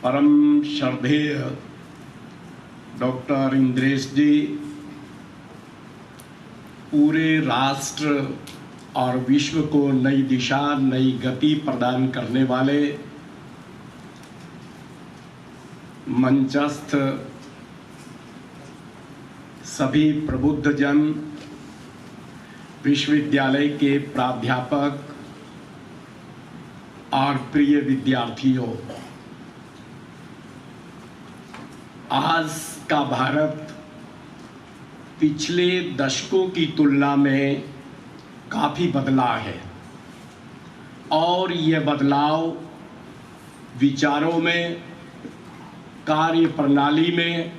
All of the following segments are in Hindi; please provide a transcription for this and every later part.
परम श्रद्धेय डॉक्टर इंद्रेश जी पूरे राष्ट्र और विश्व को नई दिशा, नई गति प्रदान करने वाले मंचस्थ सभी प्रबुद्ध जन, विश्वविद्यालय के प्राध्यापक और प्रिय विद्यार्थियों, आज का भारत पिछले दशकों की तुलना में काफ़ी बदला है और ये बदलाव विचारों में, कार्य प्रणाली में,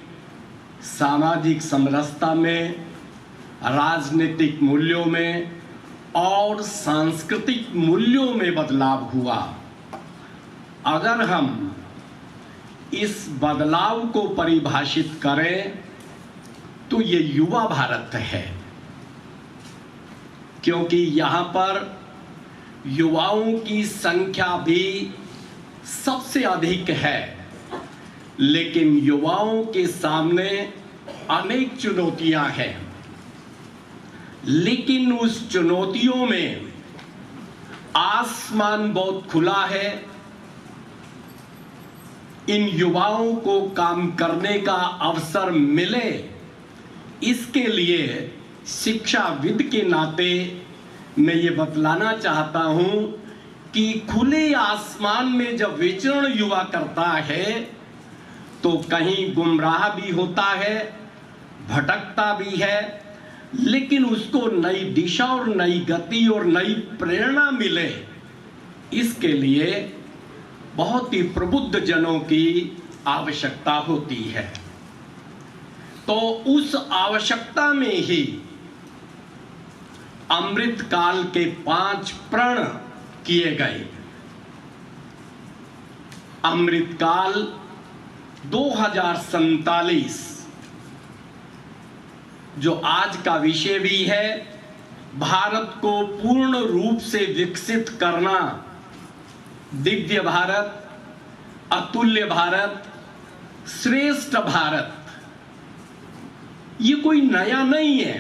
सामाजिक समरसता में, राजनीतिक मूल्यों में और सांस्कृतिक मूल्यों में बदलाव हुआ। अगर हम इस बदलाव को परिभाषित करें तो ये युवा भारत है, क्योंकि यहाँ पर युवाओं की संख्या भी सबसे अधिक है, लेकिन युवाओं के सामने अनेक चुनौतियां हैं। लेकिन उस चुनौतियों में आसमान बहुत खुला है। इन युवाओं को काम करने का अवसर मिले, इसके लिए शिक्षाविद के नाते मैं ये बतलाना चाहता हूं कि खुले आसमान में जब विचरण युवा करता है तो कहीं गुमराह भी होता है, भटकता भी है, लेकिन उसको नई दिशा और नई गति और नई प्रेरणा मिले, इसके लिए बहुत ही प्रबुद्ध जनों की आवश्यकता होती है। तो उस आवश्यकता में ही अमृत काल के 5 प्रण किए गए। अमृत काल 2047 जो आज का विषय भी है, भारत को पूर्ण रूप से विकसित करना, दिव्य भारत, अतुल्य भारत, श्रेष्ठ भारत, ये कोई नया नहीं है।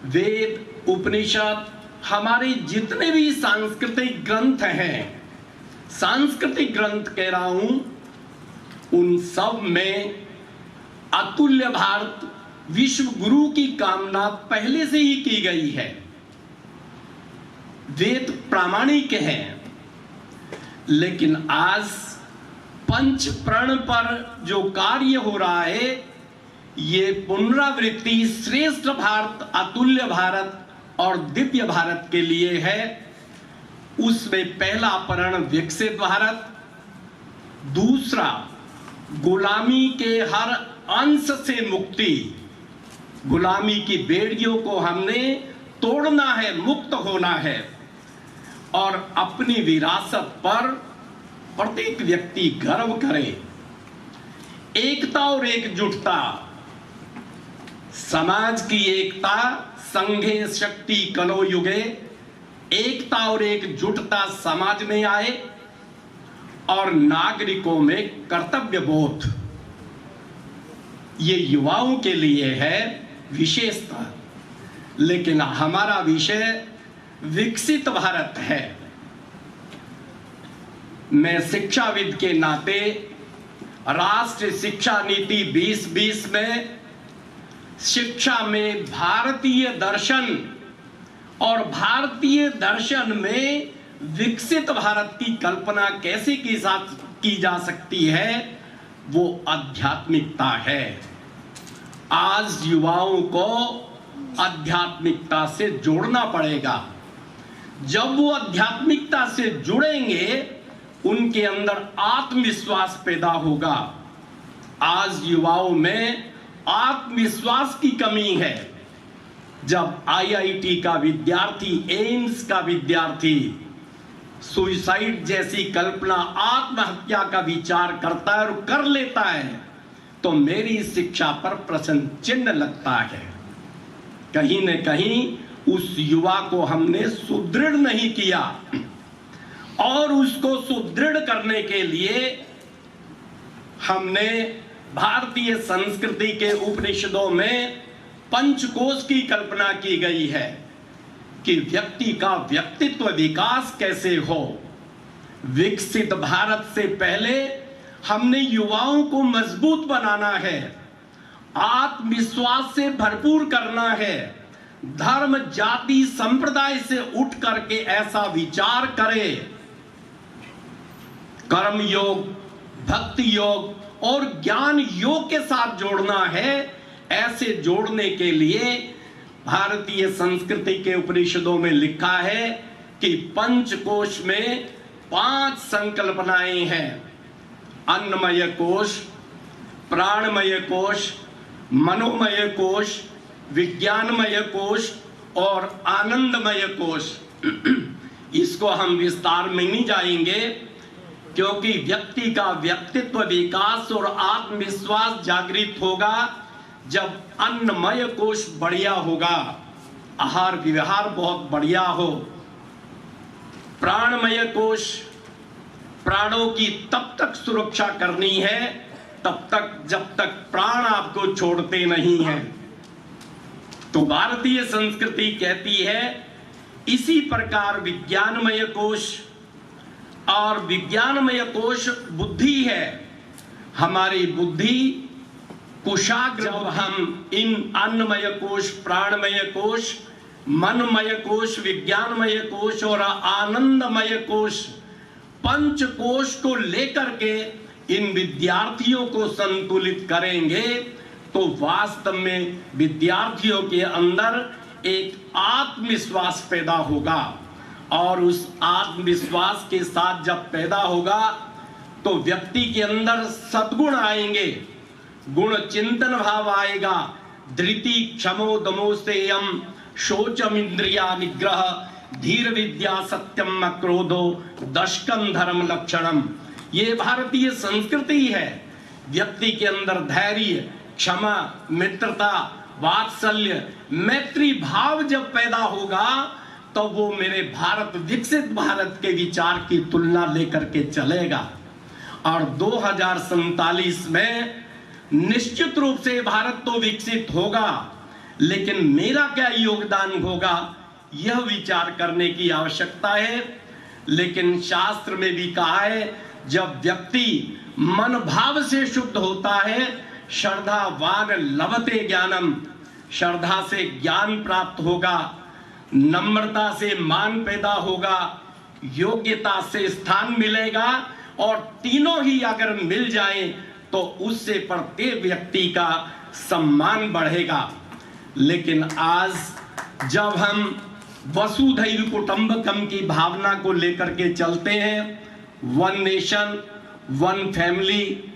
वेद, उपनिषद, हमारे जितने भी सांस्कृतिक ग्रंथ हैं, सांस्कृतिक ग्रंथ कह रहा हूं, उन सब में अतुल्य भारत, विश्व गुरु की कामना पहले से ही की गई है। वेद प्रामाणिक हैं, लेकिन आज पंच प्रण पर जो कार्य हो रहा है, ये पुनरावृत्ति श्रेष्ठ भारत, अतुल्य भारत और दिव्य भारत के लिए है। उसमें पहला प्रण विकसित भारत, दूसरा गुलामी के हर अंश से मुक्ति, गुलामी की बेड़ियों को हमने तोड़ना है, मुक्त होना है और अपनी विरासत पर प्रत्येक व्यक्ति गर्व करे। एकता और एकजुटता, समाज की एकता, संघे शक्ति कलो युगे, एकता और एकजुटता समाज में आए और नागरिकों में कर्तव्य बोध, ये युवाओं के लिए है विशेषता। लेकिन हमारा विषय विकसित भारत है। मैं शिक्षाविद के नाते राष्ट्रीय शिक्षा नीति 2020 में शिक्षा में भारतीय दर्शन और भारतीय दर्शन में विकसित भारत की कल्पना कैसे की जा सकती है, वो आध्यात्मिकता है। आज युवाओं को आध्यात्मिकता से जोड़ना पड़ेगा। जब वो आध्यात्मिकता से जुड़ेंगे, उनके अंदर आत्मविश्वास पैदा होगा। आज युवाओं में आत्मविश्वास की कमी है। जब आईआईटी का विद्यार्थी, एम्स का विद्यार्थी सुसाइड जैसी कल्पना, आत्महत्या का विचार करता है और कर लेता है, तो मेरी शिक्षा पर प्रश्न चिन्ह लगता है। कहीं न कहीं उस युवा को हमने सुदृढ़ नहीं किया और उसको सुदृढ़ करने के लिए हमने भारतीय संस्कृति के उपनिषदों में पंचकोश की कल्पना की गई है कि व्यक्ति का व्यक्तित्व विकास कैसे हो। विकसित भारत से पहले हमने युवाओं को मजबूत बनाना है, आत्मविश्वास से भरपूर करना है, धर्म जाति संप्रदाय से उठ करके ऐसा विचार करे, कर्म योग, भक्ति योग और ज्ञान योग के साथ जोड़ना है। ऐसे जोड़ने के लिए भारतीय संस्कृति के उपनिषदों में लिखा है कि पंचकोश में 5 संकल्पनाएं हैं। अन्नमय कोश, प्राणमय कोश, मनोमय कोश, विज्ञानमय कोश और आनंदमय कोश। इसको हम विस्तार में नहीं जाएंगे, क्योंकि व्यक्ति का व्यक्तित्व विकास और आत्मविश्वास जागृत होगा जब अन्नमय कोश बढ़िया होगा, आहार विहार बहुत बढ़िया हो। प्राणमय कोश, प्राणों की तब तक सुरक्षा करनी है तब तक जब तक प्राण आपको छोड़ते नहीं हैं। तो भारतीय संस्कृति कहती है इसी प्रकार विज्ञानमय कोश, और विज्ञानमय कोश बुद्धि है। हमारी बुद्धि कुशाग्र, जब हम इन अन्नमय कोश, प्राणमय कोश, मनमय कोश, विज्ञानमय कोश और आनंदमय कोश, पंच कोश को लेकर के इन विद्यार्थियों को संतुलित करेंगे तो वास्तव में विद्यार्थियों के अंदर एक आत्मविश्वास पैदा होगा, और उस आत्मविश्वास के साथ जब पैदा होगा तो व्यक्ति के अंदर सद्गुण आएंगे, गुण चिंतन भाव आएगा। धृति क्षमो दमो सेयम शोचम इंद्रिया निग्रह धीर विद्या सत्यम क्रोधो दशकम धर्म लक्षणम। ये भारतीय संस्कृति है। व्यक्ति के अंदर धैर्य, क्षमा, मित्रता, वात्सल्य, मैत्री भाव जब पैदा होगा तो वो मेरे भारत, विकसित भारत के विचार की तुलना लेकर के चलेगा। और 2047 में निश्चित रूप से भारत तो विकसित होगा, लेकिन मेरा क्या योगदान होगा यह विचार करने की आवश्यकता है। लेकिन शास्त्र में भी कहा है जब व्यक्ति मन भाव से शुद्ध होता है, श्रद्धावान लभते ज्ञानम, श्रद्धा से ज्ञान प्राप्त होगा, नम्रता से मान पैदा होगा, योग्यता से स्थान मिलेगा, और तीनों ही अगर मिल जाएं तो उससे प्रत्येक व्यक्ति का सम्मान बढ़ेगा। लेकिन आज जब हम वसुधैव कुटुंबकम की भावना को लेकर के चलते हैं, वन नेशन वन फैमिली,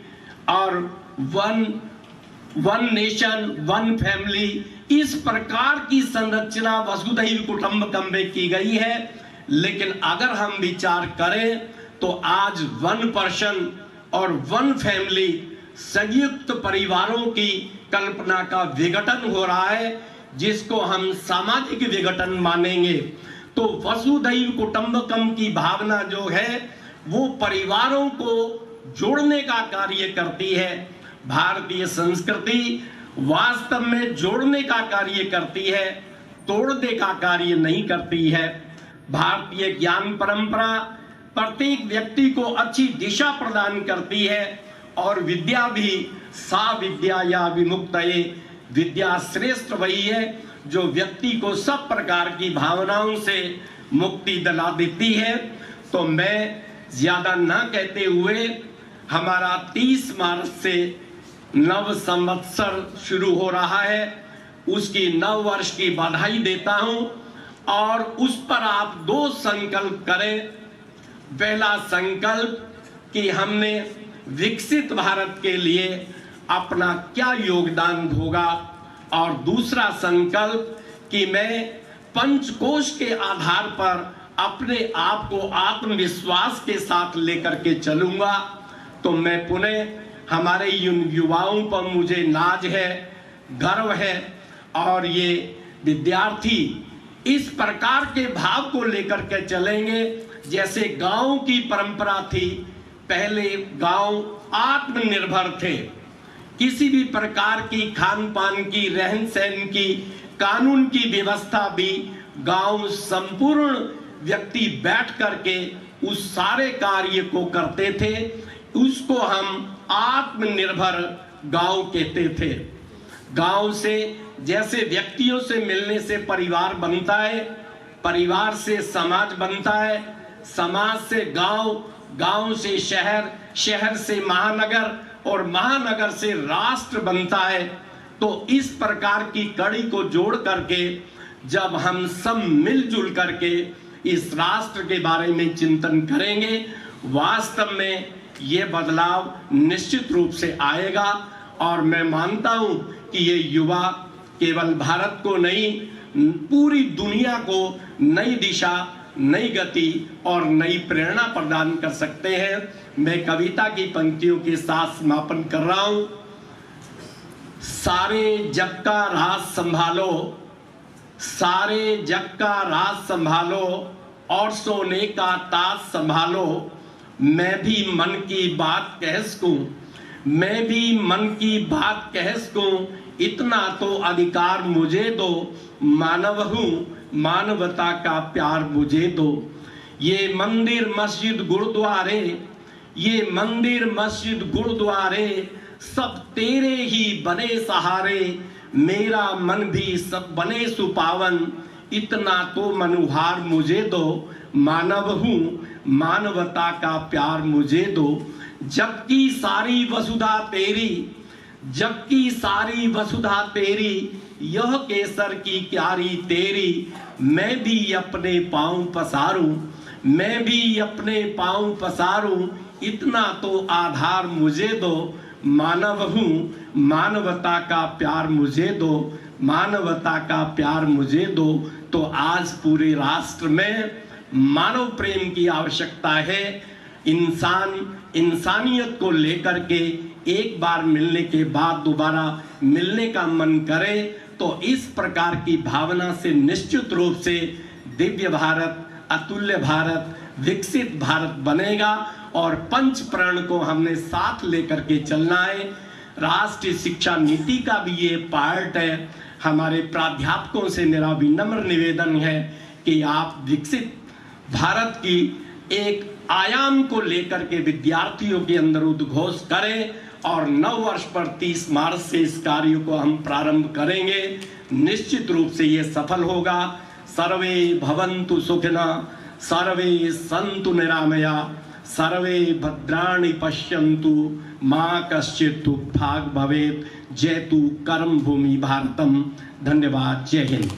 और वन नेशन वन फैमिली, इस प्रकार की संरचना वसुधैव कुटुंबकम में की गई है। लेकिन अगर हम विचार करें तो आज 1 पर्सन और 1 फैमिली, संयुक्त परिवारों की कल्पना का विघटन हो रहा है, जिसको हम सामाजिक विघटन मानेंगे। तो वसुधैव कुटुंबकम की भावना जो है वो परिवारों को जोड़ने का कार्य करती है। भारतीय संस्कृति वास्तव में जोड़ने का कार्य करती है, तोड़ने का कार्य नहीं करती है। भारतीय ज्ञान परंपरा प्रत्येक व्यक्ति को अच्छी दिशा प्रदान करती है, और विद्या भी सा विद्या या विमुक्तये, विद्या श्रेष्ठ वही है जो व्यक्ति को सब प्रकार की भावनाओं से मुक्ति दिला देती है। तो मैं ज्यादा ना कहते हुए हमारा 30 मार्च से नव संवत्सर शुरू हो रहा है, उसकी 9 वर्ष की बधाई देता हूं, और उस पर आप 2 संकल्प करें। पहला संकल्प कि हमने विकसित भारत के लिए अपना क्या योगदान होगा, और दूसरा संकल्प कि मैं पंचकोश के आधार पर अपने आप को आत्मविश्वास के साथ लेकर के चलूंगा। तो मैं पुनः हमारे युवाओं पर मुझे नाज है, गर्व है, और ये विद्यार्थी इस प्रकार के भाव को लेकर के चलेंगे। जैसे गांव की परंपरा थी, पहले गांव आत्मनिर्भर थे। किसी भी प्रकार की खान पान की, रहन सहन की, कानून की व्यवस्था भी गांव संपूर्ण व्यक्ति बैठ करके उस सारे कार्य को करते थे। उसको हम आत्मनिर्भर गांव कहते थे। गांव से जैसे व्यक्तियों से मिलने से परिवार बनता है, परिवार से समाज बनता है, समाज से गांव, गांव से शहर, शहर से महानगर और महानगर से राष्ट्र बनता है। तो इस प्रकार की कड़ी को जोड़ करके जब हम सब मिलजुल करके इस राष्ट्र के बारे में चिंतन करेंगे, वास्तव में ये बदलाव निश्चित रूप से आएगा। और मैं मानता हूं कि ये युवा केवल भारत को नहीं, पूरी दुनिया को नई दिशा, नई गति और नई प्रेरणा प्रदान कर सकते हैं। मैं कविता की पंक्तियों के साथ समापन कर रहा हूं। सारे जग का राज संभालो, सारे जग का राज संभालो और सोने का ताज संभालो। मैं भी मन की बात कह सकूं, मैं भी मन की बात कह सकूं, इतना तो अधिकार मुझे दो। मानव हूं, मानवता का प्यार मुझे दो। ये मंदिर मस्जिद गुरुद्वारे, ये मंदिर मस्जिद गुरुद्वारे सब तेरे ही बने सहारे। मेरा मन भी सब बने सुपावन, इतना तो मनुहार मुझे दो। मानव हूं, मानवता का प्यार मुझे दो। जबकि सारी वसुधा तेरी, जबकि सारी वसुधा तेरी, यह केसर की क्यारी तेरी। मैं भी अपने पांव पसारूं, मैं भी अपने पांव पसारूं, इतना तो आधार मुझे दो। मानव हूं, मानवता का प्यार मुझे दो, मानवता का प्यार मुझे दो। तो आज पूरे राष्ट्र में मानव प्रेम की आवश्यकता है। इंसान इंसानियत को लेकर के एक बार मिलने के बाद दोबारा मिलने का मन करे, तो इस प्रकार की भावना से निश्चित रूप से दिव्य भारत, अतुल्य भारत, विकसित भारत बनेगा। और पंच प्रण को हमने साथ लेकर के चलना है। राष्ट्रीय शिक्षा नीति का भी ये पार्ट है। हमारे प्राध्यापकों से मेरा विनम्र निवेदन है कि आप विकसित भारत की एक आयाम को लेकर के विद्यार्थियों के अंदर उद्घोष करें। और नव वर्ष पर 30 मार्च से इस कार्य को हम प्रारंभ करेंगे। निश्चित रूप से ये सफल होगा। सर्वे भवन्तु सुखिनः, सर्वे सन्तु निरामया, सर्वे भद्राणि पश्यन्तु, मा कश्चित् दुःखभाग् भवेत्। जयतु कर्म भूमि भारतम। धन्यवाद। जय हिंद।